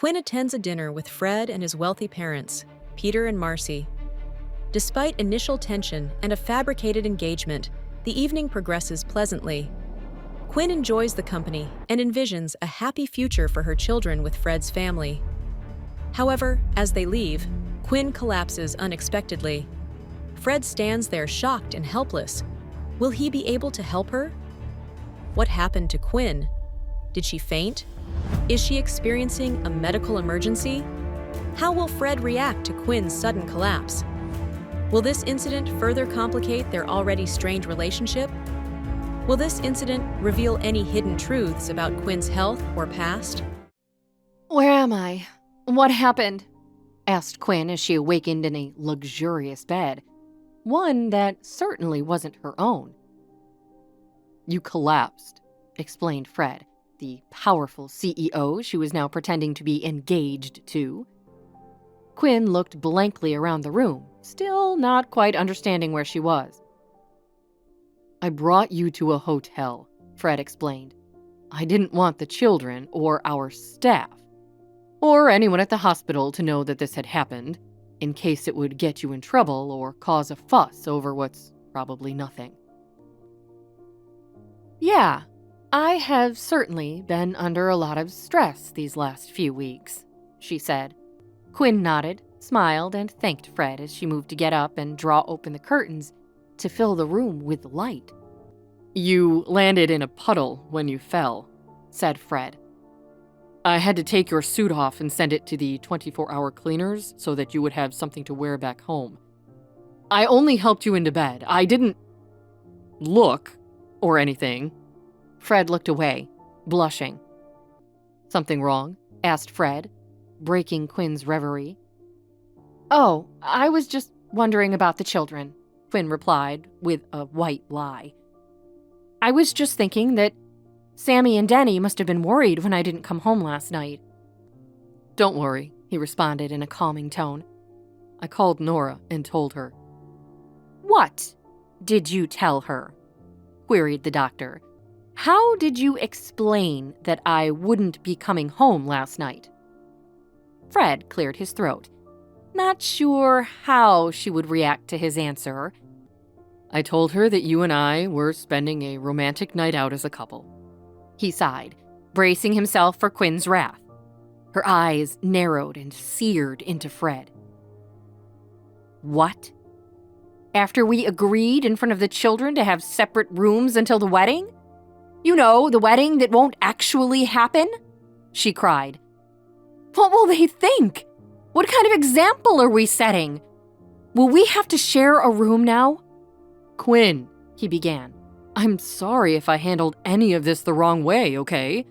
Quinn attends a dinner with Fred and his wealthy parents, Peter and Marcy. Despite initial tension and a fabricated engagement, the evening progresses pleasantly. Quinn enjoys the company and envisions a happy future for her children with Fred's family. However, as they leave, Quinn collapses unexpectedly. Fred stands there shocked and helpless. Will he be able to help her? What happened to Quinn? Did she faint? Is she experiencing a medical emergency? How will Fred react to Quinn's sudden collapse? Will this incident further complicate their already strained relationship? Will this incident reveal any hidden truths about Quinn's health or past? "Where am I? What happened?" asked Quinn as she awakened in a luxurious bed, one that certainly wasn't her own. "You collapsed," explained Fred, the powerful CEO she was now pretending to be engaged to. Quinn looked blankly around the room, still not quite understanding where she was. "I brought you to a hotel," Fred explained. "I didn't want the children or our staff, or anyone at the hospital to know that this had happened, in case it would get you in trouble or cause a fuss over what's probably nothing." "Yeah, I have certainly been under a lot of stress these last few weeks," she said. Quinn nodded, smiled, and thanked Fred as she moved to get up and draw open the curtains to fill the room with light. "You landed in a puddle when you fell," said Fred. "I had to take your suit off and send it to the 24-hour cleaners so that you would have something to wear back home. I only helped you into bed. I didn't look or anything." Fred looked away, blushing. "Something wrong?" asked Fred, breaking Quinn's reverie. "Oh, I was just wondering about the children," Quinn replied with a white lie. "I was just thinking that Sammy and Denny must have been worried when I didn't come home last night." "Don't worry," he responded in a calming tone. "I called Nora and told her." "What did you tell her?" queried the doctor. "How did you explain that I wouldn't be coming home last night?" Fred cleared his throat, not sure how she would react to his answer. "I told her that you and I were spending a romantic night out as a couple." He sighed, bracing himself for Quinn's wrath. Her eyes narrowed and seared into Fred. "What? After we agreed in front of the children to have separate rooms until the wedding? You know, the wedding that won't actually happen?" she cried. "What will they think? What kind of example are we setting? Will we have to share a room now?" "Quinn," he began, "I'm sorry if I handled any of this the wrong way, okay?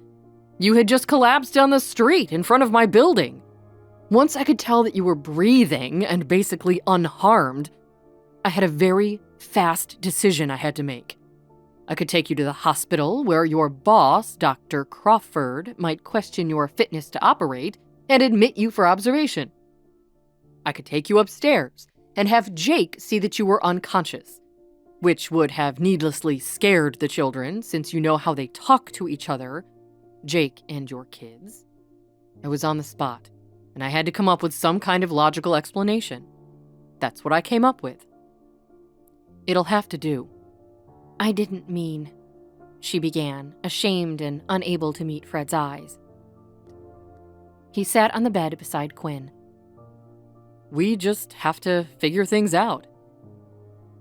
You had just collapsed down the street in front of my building. Once I could tell that you were breathing and basically unharmed, I had a very fast decision I had to make. I could take you to the hospital where your boss, Dr. Crawford, might question your fitness to operate and admit you for observation. I could take you upstairs and have Jake see that you were unconscious, which would have needlessly scared the children since you know how they talk to each other, Jake and your kids. I was on the spot, and I had to come up with some kind of logical explanation. That's what I came up with. It'll have to do." "I didn't mean," she began, ashamed and unable to meet Fred's eyes. He sat on the bed beside Quinn. "We just have to figure things out.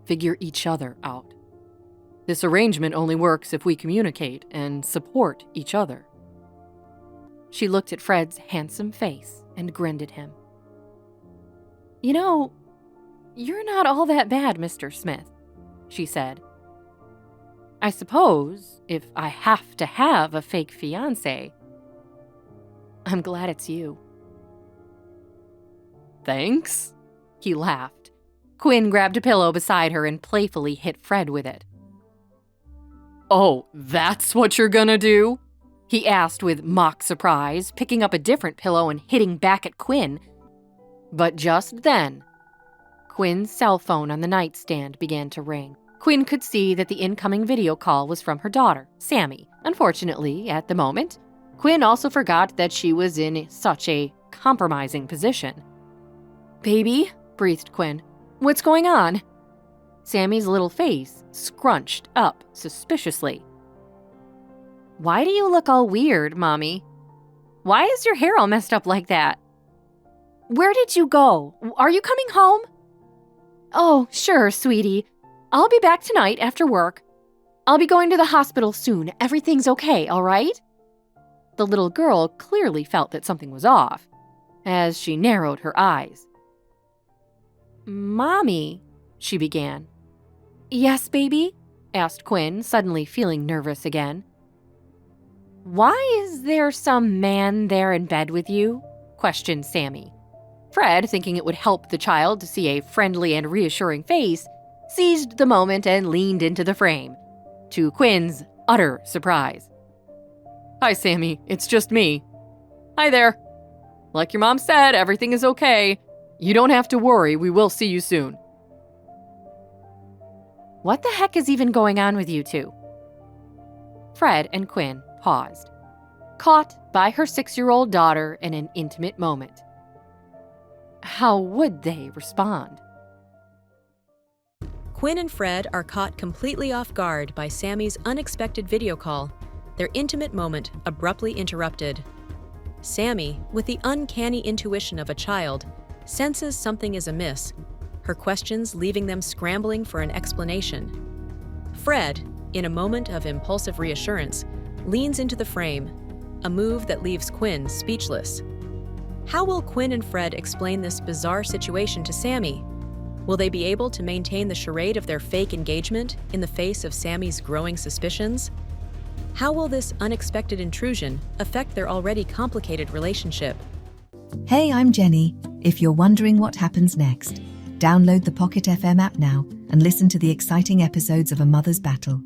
Figure each other out. This arrangement only works if we communicate and support each other." She looked at Fred's handsome face and grinned at him. "You know, you're not all that bad, Mr. Smith," she said. "I suppose if I have to have a fake fiancé, I'm glad it's you." "Thanks," he laughed. Quinn grabbed a pillow beside her and playfully hit Fred with it. "Oh, that's what you're gonna do?" he asked with mock surprise, picking up a different pillow and hitting back at Quinn. But just then, Quinn's cell phone on the nightstand began to ring. Quinn could see that the incoming video call was from her daughter, Sammy. Unfortunately, at the moment, Quinn also forgot that she was in such a compromising position. "Baby," breathed Quinn, "what's going on?" Sammy's little face scrunched up suspiciously. "Why do you look all weird, Mommy? Why is your hair all messed up like that? Where did you go? Are you coming home?" "Oh, sure, sweetie. I'll be back tonight after work. I'll be going to the hospital soon. Everything's okay, all right?" The little girl clearly felt that something was off, as she narrowed her eyes. "Mommy," she began. "Yes, baby?" asked Quinn, suddenly feeling nervous again. "Why is there some man there in bed with you?" questioned Sammy. Fred, thinking it would help the child to see a friendly and reassuring face, seized the moment and leaned into the frame, to Quinn's utter surprise. "Hi, Sammy. It's just me." "Hi there. Like your mom said, everything is okay. You don't have to worry. We will see you soon." What the heck is even going on with you two? Fred and Quinn paused, caught by her 6-year-old daughter in an intimate moment. How would they respond? Quinn and Fred are caught completely off guard by Sammy's unexpected video call, their intimate moment abruptly interrupted. Sammy, with the uncanny intuition of a child, senses something is amiss, her questions leaving them scrambling for an explanation. Fred, in a moment of impulsive reassurance, leans into the frame, a move that leaves Quinn speechless. How will Quinn and Fred explain this bizarre situation to Sammy? Will they be able to maintain the charade of their fake engagement in the face of Sammy's growing suspicions? How will this unexpected intrusion affect their already complicated relationship? Hey, I'm Jenny. If you're wondering what happens next, download the Pocket FM app now and listen to the exciting episodes of A Mother's Battle.